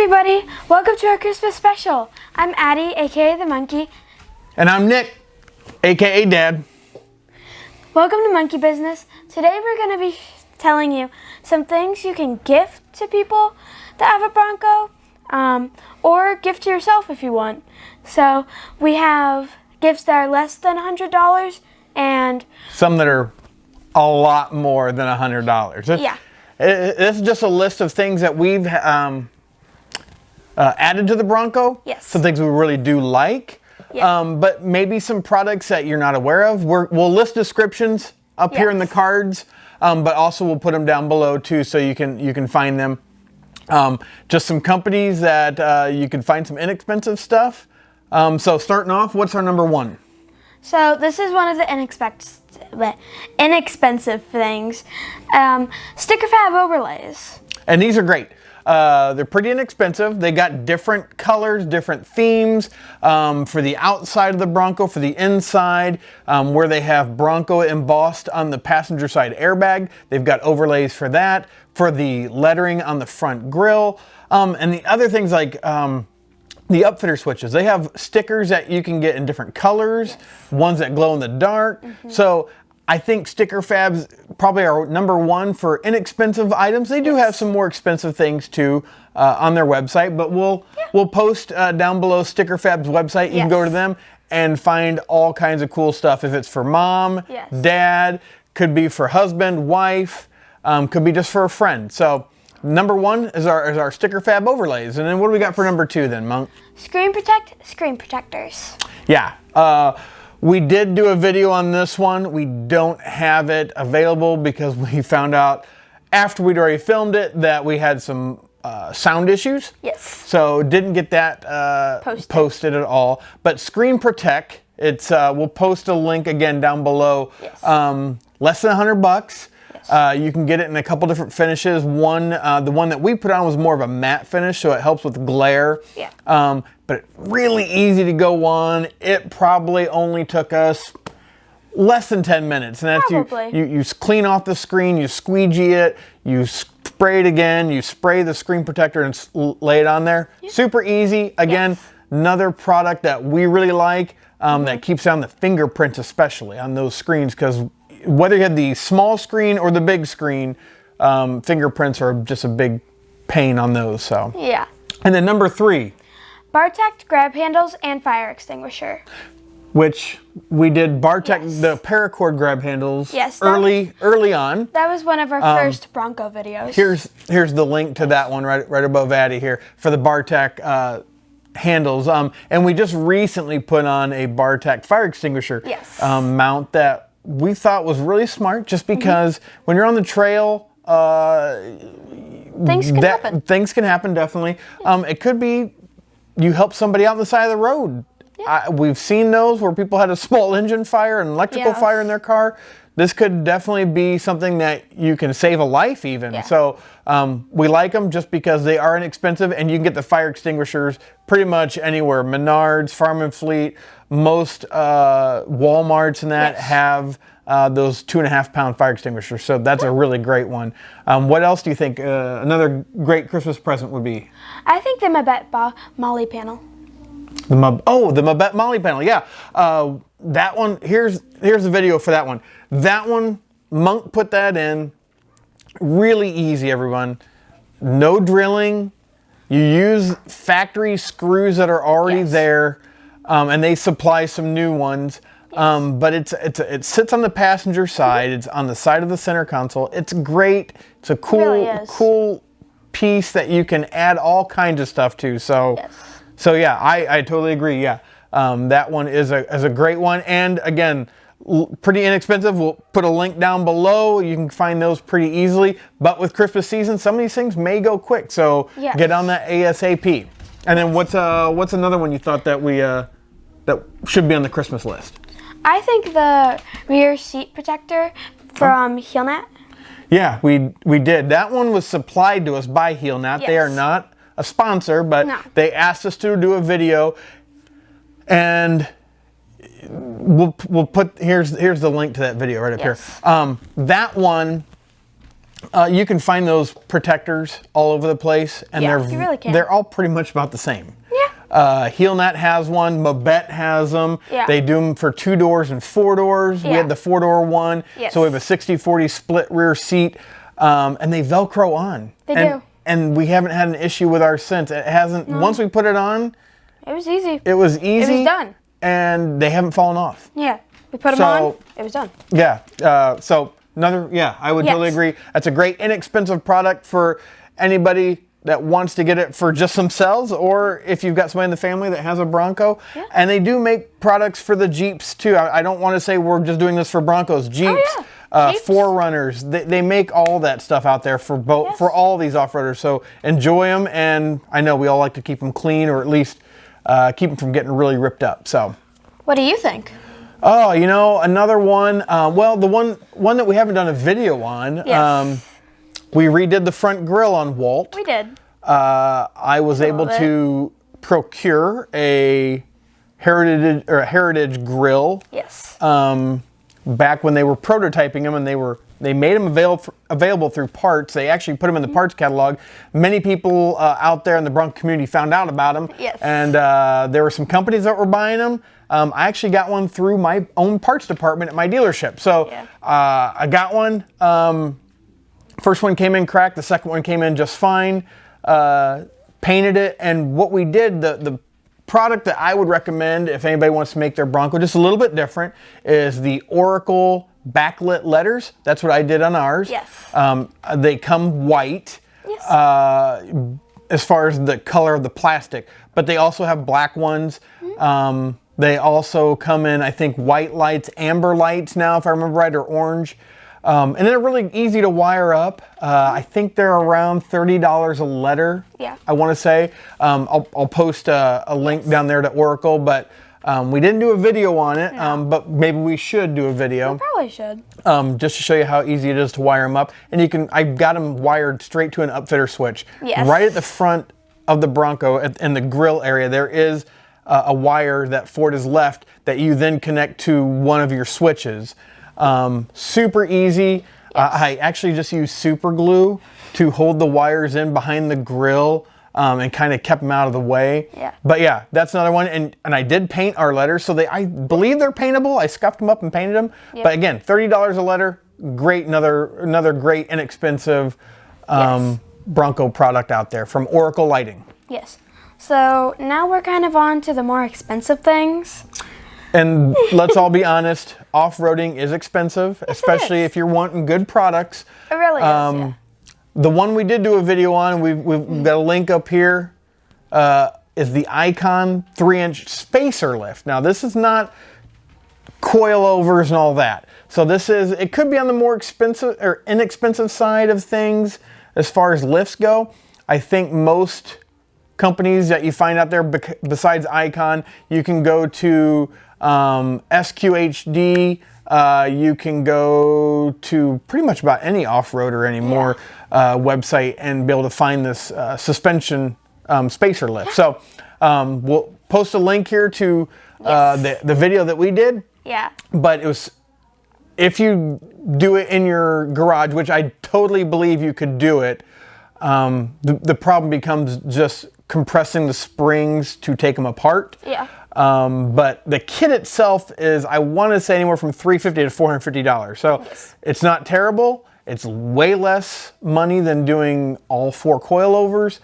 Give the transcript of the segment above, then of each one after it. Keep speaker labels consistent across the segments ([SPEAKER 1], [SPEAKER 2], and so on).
[SPEAKER 1] everybody, welcome to our Christmas special. I'm Addie, aka the Monkey.
[SPEAKER 2] And I'm Nick, aka Dad.
[SPEAKER 1] Welcome to Monkey Business. Today we're going to be telling you some things you can gift to people that have a Bronco, or gift to yourself if you want. So we have gifts that are less than $100 and
[SPEAKER 2] some that are a lot more than $100.
[SPEAKER 1] Yeah.
[SPEAKER 2] This is just a list of things that we've added to the Bronco.
[SPEAKER 1] Yes.
[SPEAKER 2] Some things we really do like.
[SPEAKER 1] Yeah.
[SPEAKER 2] But maybe some products that you're not aware of. We'll list descriptions up here in the cards, but also we'll put them down below too, so you can find them. Just some companies that you can find some inexpensive stuff. So starting off, what's our number one?
[SPEAKER 1] So this is one of the inexpensive things. Sticker fab overlays.
[SPEAKER 2] And these are great. They're pretty inexpensive. They got different colors, different themes for the outside of the Bronco, for the inside, where they have Bronco embossed on the passenger side airbag. They've got overlays for that, for the lettering on the front grille. And the other things like the upfitter switches. They have stickers that you can get in different colors, ones that glow in the dark. So I think sticker fabs probably are number one for inexpensive items. They do have some more expensive things too on their website, but we'll post down below Sticker Fab's website. You can go to them and find all kinds of cool stuff. If it's for mom, dad, could be for husband, wife, could be just for a friend. So number one is our Sticker Fab overlays. And then what do we got for number two then, Monk?
[SPEAKER 1] Screen protectors.
[SPEAKER 2] Yeah. We did do a video on this one. We don't have it available because we found out after we'd already filmed it that we had some sound issues.
[SPEAKER 1] Yes.
[SPEAKER 2] So didn't get that posted at all. But Screen Protect, it's we'll post a link again down below.
[SPEAKER 1] Yes.
[SPEAKER 2] Less than $100. You can get it in a couple different finishes. The one that we put on was more of a matte finish, so it helps with glare.
[SPEAKER 1] Yeah.
[SPEAKER 2] But really easy to go on. It probably only took us less than 10 minutes. And that's you clean off the screen, you squeegee it, you spray it again, you spray the screen protector and lay it on there. Yeah. Super easy. Again, another product that we really like that keeps down the fingerprints, especially on those screens, because whether you have the small screen or the big screen, fingerprints are just a big pain on those. So
[SPEAKER 1] yeah.
[SPEAKER 2] And then number three,
[SPEAKER 1] Bartech grab handles and fire extinguisher.
[SPEAKER 2] Which we did Bartech, the paracord grab handles early on.
[SPEAKER 1] That was one of our first Bronco videos.
[SPEAKER 2] Here's the link to that one right above Addie here for the Bartech handles. And we just recently put on a Bartech fire extinguisher mount that we thought was really smart, just because when you're on the trail,
[SPEAKER 1] things can happen.
[SPEAKER 2] Things can happen, definitely. It could be you help somebody out on the side of the road. Yeah. We've seen those where people had a small engine fire, an electrical fire in their car. This could definitely be something that you can save a life even. Yeah. So we like them just because they are inexpensive, and you can get the fire extinguishers pretty much anywhere. Menards, Farm and Fleet, most Walmarts and that have those 2.5-pound fire extinguishers. So that's a really great one. What else do you think another great Christmas present would be?
[SPEAKER 1] I think the Mabette Molly panel.
[SPEAKER 2] The Mabette Molly panel, yeah. That one, here's the video for that one. That one, Monk put that in. Really easy, everyone. No drilling. You use factory screws that are already there, and they supply some new ones. But it sits on the passenger side. It's on the side of the center console. It's great. It's a cool piece that you can add all kinds of stuff to. So. So yeah, I totally agree. Yeah, that one is a great one, and again, pretty inexpensive. We'll put a link down below. You can find those pretty easily. But with Christmas season, some of these things may go quick, so get on that ASAP. And then what's another one you thought that that should be on the Christmas list?
[SPEAKER 1] I think the rear seat protector from HeelNat.
[SPEAKER 2] Yeah, we did. That one was supplied to us by HeelNat. Yes. They are not a sponsor, but they asked us to do a video, and we'll put here's the link to that video right up here. That one You can find those protectors all over the place, and
[SPEAKER 1] Yeah, you really can.
[SPEAKER 2] they're all pretty much about the same.
[SPEAKER 1] Yeah.
[SPEAKER 2] HeelNet has one. Mabette has them.
[SPEAKER 1] Yeah.
[SPEAKER 2] They do them for 2 doors and 4 doors. We
[SPEAKER 1] Yeah.
[SPEAKER 2] had the 4-door one.
[SPEAKER 1] Yes.
[SPEAKER 2] So we have a 60/40 split rear seat, and they Velcro on.
[SPEAKER 1] They do.
[SPEAKER 2] And we haven't had an issue with ours since. It hasn't. Once we put it on,
[SPEAKER 1] It was easy.
[SPEAKER 2] it was easy.
[SPEAKER 1] It was done.
[SPEAKER 2] And they haven't fallen off.
[SPEAKER 1] Yeah. We put them on. It was done.
[SPEAKER 2] Yeah. So another, yeah, I would totally agree. That's a great inexpensive product for anybody that wants to get it for just themselves, or if you've got somebody in the family that has a Bronco.
[SPEAKER 1] Yeah.
[SPEAKER 2] And they do make products for the Jeeps too. I don't want to say we're just doing this for Broncos. Jeeps,
[SPEAKER 1] Jeeps.
[SPEAKER 2] Forerunners. They make all that stuff out there for both for all these off-roaders. So enjoy them, and I know we all like to keep them clean, or at least keep them from getting really ripped up. So.
[SPEAKER 1] What do you think?
[SPEAKER 2] Oh, you know, another one. Well, the one that we haven't done a video on.
[SPEAKER 1] Yes.
[SPEAKER 2] We redid the front grille on Walt.
[SPEAKER 1] We did.
[SPEAKER 2] I was able to procure a Heritage grill.
[SPEAKER 1] Yes.
[SPEAKER 2] Back when they were prototyping them, and they made them available through parts. They actually put them in the parts catalog. Many people out there in the Bronco community found out about them.
[SPEAKER 1] Yes.
[SPEAKER 2] And there were some companies that were buying them. I actually got one through my own parts department at my dealership. So I got one. First one came in cracked. The second one came in just fine. Painted it. And what we did, the product that I would recommend if anybody wants to make their Bronco just a little bit different, is the Oracle backlit letters. That's what I did on ours.
[SPEAKER 1] Yes.
[SPEAKER 2] They come white.
[SPEAKER 1] Yes.
[SPEAKER 2] As far as the color of the plastic, but they also have black ones. They also come in, I think, white lights, amber lights now, if I remember right, or orange. And they're really easy to wire up. I think they're around $30 a letter.
[SPEAKER 1] Yeah.
[SPEAKER 2] I want to say. I'll post a link down there to Oracle, but we didn't do a video on it. But maybe we should do a video.
[SPEAKER 1] We probably should.
[SPEAKER 2] Just to show you how easy it is to wire them up. And I got them wired straight to an upfitter switch.
[SPEAKER 1] Yes.
[SPEAKER 2] Right at the front of the Bronco, in the grill area, there is a wire that Ford has left that you then connect to one of your switches. Super easy. I actually just used super glue to hold the wires in behind the grill and kind of kept them out of the way.
[SPEAKER 1] Yeah.
[SPEAKER 2] But yeah, that's another one. And I did paint our letters, so I believe they're paintable. I scuffed them up and painted them. Yep. But again, $30 a letter. Great, another great inexpensive Bronco product out there from Oracle Lighting.
[SPEAKER 1] Yes. So now we're kind of on to the more expensive things.
[SPEAKER 2] And let's all be honest, off-roading is expensive, especially if you're wanting good products.
[SPEAKER 1] It really is, yeah.
[SPEAKER 2] The one we did do a video on, we've got a link up here, is the Icon 3-inch spacer lift. Now this is not coilovers and all that. So it could be on the more expensive or inexpensive side of things as far as lifts go. I think most companies that you find out there, besides Icon, you can go to SQHD. You can go to pretty much about any off-roader anymore website and be able to find this suspension spacer lift. So we'll post a link here to the video that we did.
[SPEAKER 1] Yeah.
[SPEAKER 2] But if you do it in your garage, which I totally believe you could do it, the problem becomes just compressing the springs to take them apart.
[SPEAKER 1] Yeah.
[SPEAKER 2] But the kit itself is, I want to say, anywhere from $350 to $450. So it's not terrible. It's way less money than doing all 4 coilovers.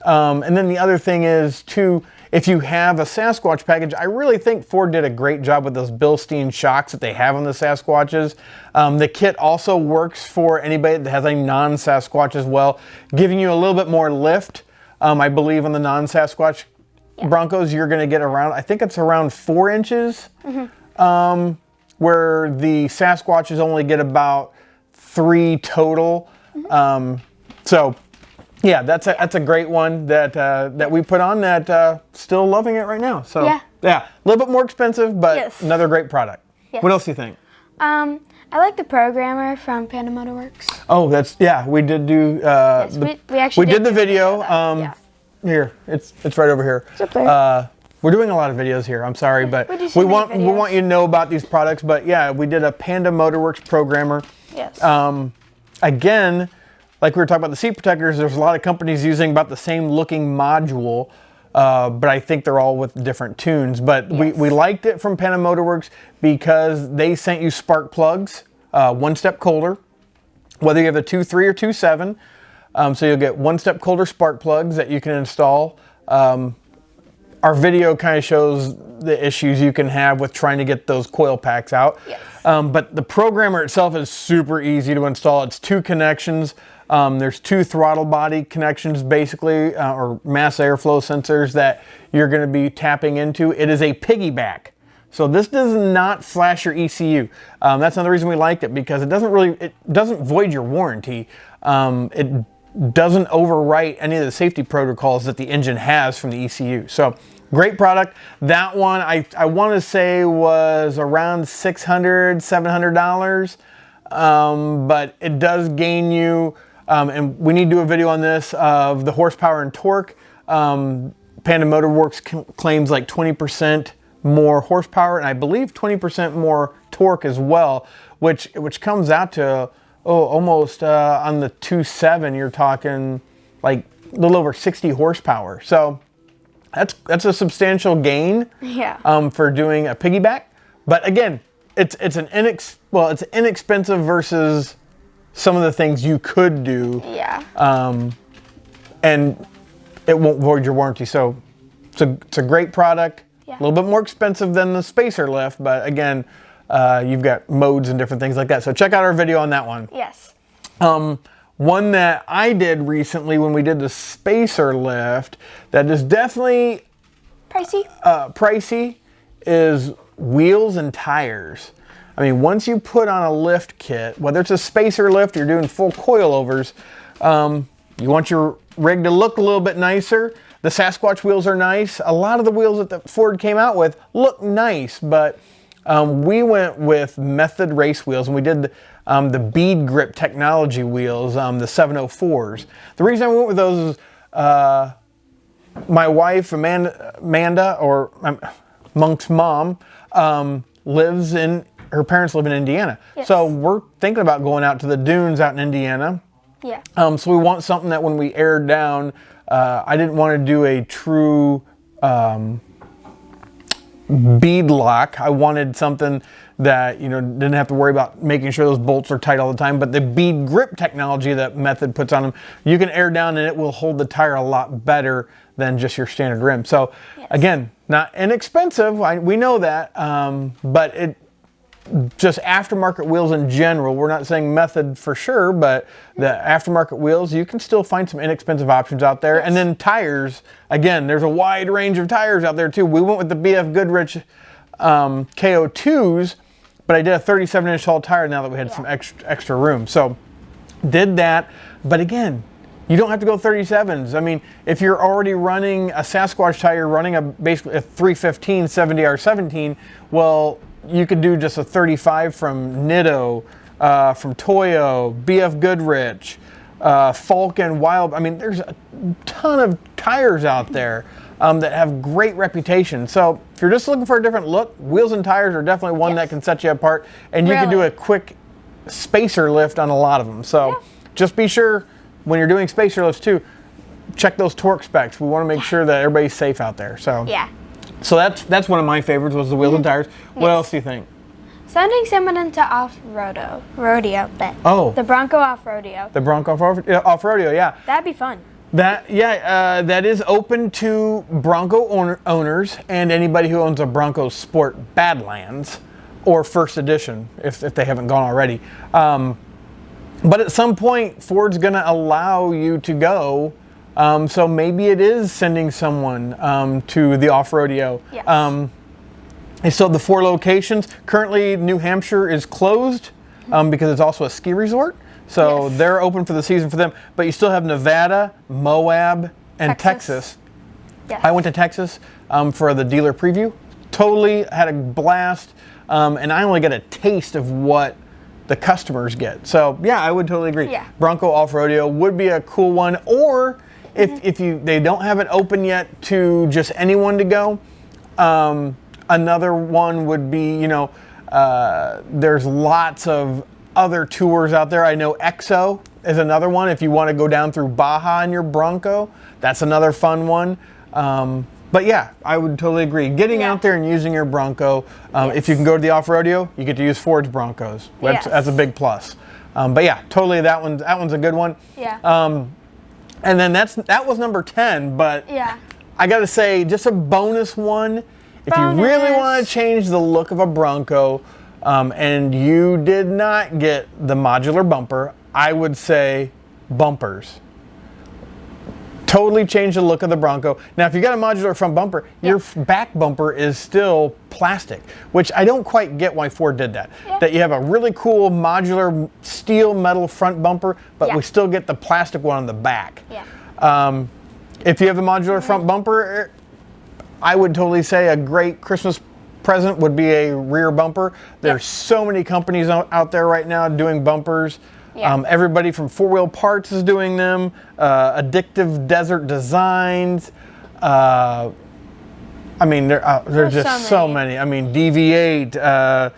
[SPEAKER 2] And then the other thing is, too, if you have a Sasquatch package, I really think Ford did a great job with those Bilstein shocks that they have on the Sasquatches. The kit also works for anybody that has a non-Sasquatch as well, giving you a little bit more lift. I believe on the non-Sasquatch Broncos, you're going to get around, I think it's around 4 inches, where the Sasquatches only get about 3 total. So, yeah, that's a great one that we put on that still loving it right now. So, yeah, a little bit more expensive, but another great product. Yes. What else do you think?
[SPEAKER 1] I like the programmer from Panda Motorworks.
[SPEAKER 2] Oh, we did do, we did the video. Here, it's right over here.
[SPEAKER 1] It's up there.
[SPEAKER 2] We're doing a lot of videos here. I'm sorry, but we want you to know about these products. But yeah, we did a Panda Motorworks programmer.
[SPEAKER 1] Yes.
[SPEAKER 2] Again, like we were talking about the seat protectors, there's a lot of companies using about the same looking module, but I think they're all with different tunes. But we liked it from Panda Motorworks because they sent you spark plugs, one step colder, whether you have a 2.3 or 2.7. So you'll get one step colder spark plugs that you can install. Our video kind of shows the issues you can have with trying to get those coil packs out.
[SPEAKER 1] Yes.
[SPEAKER 2] But the programmer itself is super easy to install. It's 2 connections. There's 2 throttle body connections basically, or mass airflow sensors that you're going to be tapping into. It is a piggyback. So this does not flash your ECU. That's another reason we liked it, because it doesn't void your warranty. It doesn't overwrite any of the safety protocols that the engine has from the ECU. So great product. That one I want to say was around $600, $700, but it does gain you, and we need to do a video on this, of the horsepower and torque. Panda Motorworks claims like 20% more horsepower, and I believe 20% more torque as well, which comes out to almost on the 2.7 you're talking like a little over 60 horsepower. So that's a substantial gain.
[SPEAKER 1] Yeah.
[SPEAKER 2] For doing a piggyback. But again, it's inexpensive versus some of the things you could do.
[SPEAKER 1] Yeah.
[SPEAKER 2] And it won't void your warranty. So it's a great product.
[SPEAKER 1] Yeah.
[SPEAKER 2] A little bit more expensive than the spacer lift, but again, you've got modes and different things like that. So check out our video on that one.
[SPEAKER 1] Yes.
[SPEAKER 2] One that I did recently when we did the spacer lift that is definitely pricey is wheels and tires. I mean, once you put on a lift kit, whether it's a spacer lift or you're doing full coilovers, you want your rig to look a little bit nicer. The Sasquatch wheels are nice. A lot of the wheels that the Ford came out with look nice, but we went with Method race wheels, and we did the bead grip technology wheels, the 704s. The reason I went with those is my wife, Amanda, or Monk's mom, her parents live in Indiana.
[SPEAKER 1] Yes.
[SPEAKER 2] So we're thinking about going out to the dunes out in Indiana.
[SPEAKER 1] Yeah.
[SPEAKER 2] So we want something that when we air down, I didn't want to do a true bead lock. I wanted something that, didn't have to worry about making sure those bolts are tight all the time. But the bead grip technology that Method puts on them, you can air down and it will hold the tire a lot better than just your standard rim. So again, not inexpensive. We know that, but it just aftermarket wheels in general. We're not saying Method for sure, but the aftermarket wheels, you can still find some inexpensive options out there. Yes. And then tires, again, there's a wide range of tires out there too. We went with the BF Goodrich KO2s, but I did a 37-inch tall tire now that we had some extra room. So did that, but again, you don't have to go 37s. I mean, if you're already running a Sasquatch tire, running basically a 315 70R17, well, you could do just a 35 from Nitto, from Toyo, BF Goodrich, Falcon, Wild. I mean, there's a ton of tires out there that have great reputation. So if you're just looking for a different look, wheels and tires are definitely one that can set you apart. And you can do a quick spacer lift on a lot of them. So just be sure when you're doing spacer lifts too, check those torque specs. We want to make sure that everybody's safe out there. So So that's one of my favorites, was the wheels and tires. What else do you think?
[SPEAKER 1] Sending someone into rodeo.
[SPEAKER 2] Oh.
[SPEAKER 1] The Bronco Off Rodeo.
[SPEAKER 2] The Bronco Off Rodeo, yeah.
[SPEAKER 1] That'd be fun.
[SPEAKER 2] That is open to Bronco owners and anybody who owns a Bronco Sport Badlands or First Edition, if they haven't gone already. But at some point, Ford's going to allow you to go. So maybe it is sending someone to the Off Rodeo.
[SPEAKER 1] Yes.
[SPEAKER 2] And so the 4 locations. Currently, New Hampshire is closed because it's also a ski resort. So they're open for the season for them. But you still have Nevada, Moab, and Texas.
[SPEAKER 1] Yes.
[SPEAKER 2] I went to Texas for the dealer preview. Totally had a blast. And I only got a taste of what the customers get. So yeah, I would totally agree.
[SPEAKER 1] Yeah.
[SPEAKER 2] Bronco Off Rodeo would be a cool one. Or if they don't have it open yet to just anyone to go, another one would be, there's lots of other tours out there. I know EXO is another one. If you want to go down through Baja in your Bronco, that's another fun one. But yeah, I would totally agree. Getting out there and using your Bronco. If you can go to the Off Rodeo, you get to use Ford's Broncos. That's a big plus. But yeah, totally that one's a good one.
[SPEAKER 1] Yeah.
[SPEAKER 2] And then that was number 10, but I gotta say, just a bonus one. If you really want to change the look of a Bronco, and you did not get the modular bumper, I would say bumpers. Totally change the look of the Bronco. Now, if you got a modular front bumper, your back bumper is still plastic, which I don't quite get why Ford did that. That you have a really cool modular steel metal front bumper, but we still get the plastic one on the back. If you have the modular front bumper, I would totally say a great Christmas present would be a rear bumper. There's so many companies out there right now doing bumpers. Everybody from 4 Wheel Parts is doing them. Addictive Desert Designs. I mean, there's just so many. I mean, DV8.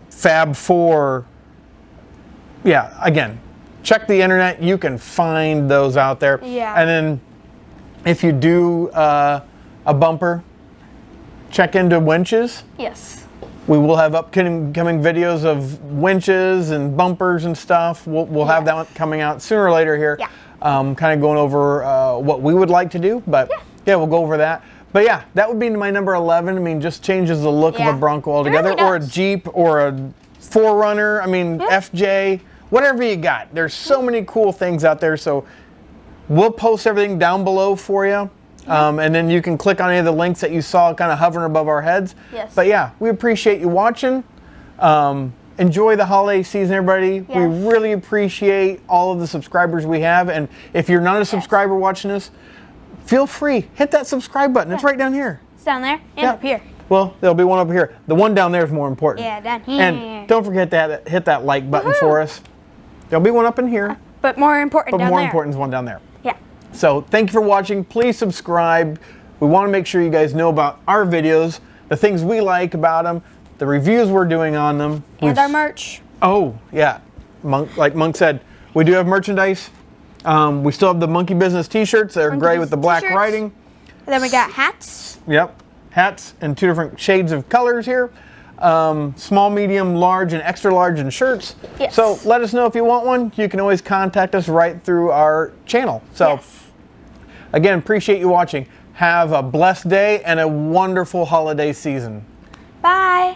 [SPEAKER 2] Fab 4. Yeah, again, check the internet. You can find those out there. And then if you do a bumper, check into winches. We will have upcoming videos of winches and bumpers and stuff. We'll have that one coming out sooner or later here. Kind of going over what we would like to do, but we'll go over that. But yeah, that would be my number 11. I mean, just changes the look of a Bronco altogether, or a Jeep, or a 4Runner. I mean, FJ, whatever you got. There's so many cool things out there. So we'll post everything down below for you. And then you can click on any of the links that you saw kind of hovering above our heads. But yeah, we appreciate you watching. Enjoy the holiday season, everybody. We really appreciate all of the subscribers we have. And if you're not a subscriber watching us, feel free. Hit that subscribe button. It's right down here.
[SPEAKER 1] It's down there and up here.
[SPEAKER 2] Well, there'll be one up here. The one down there is more important.
[SPEAKER 1] Down here.
[SPEAKER 2] And don't forget to hit that like button for us. There'll be one up in here.
[SPEAKER 1] But more important down there.
[SPEAKER 2] But more important is one down there. So thank you for watching. Please subscribe. We want to make sure you guys know about our videos, the things we like about them, the reviews we're doing on them.
[SPEAKER 1] And our merch.
[SPEAKER 2] Oh, yeah. Like Monk said, we do have merchandise. We still have the Monkey Business t-shirts. They're gray with the black writing.
[SPEAKER 1] And then we got hats.
[SPEAKER 2] Yep. Hats in 2 different shades of colors here. Small, medium, large, and extra large in shirts. So let us know if you want one. You can always contact us right through our channel. So again, appreciate you watching. Have a blessed day and a wonderful holiday season.
[SPEAKER 1] Bye.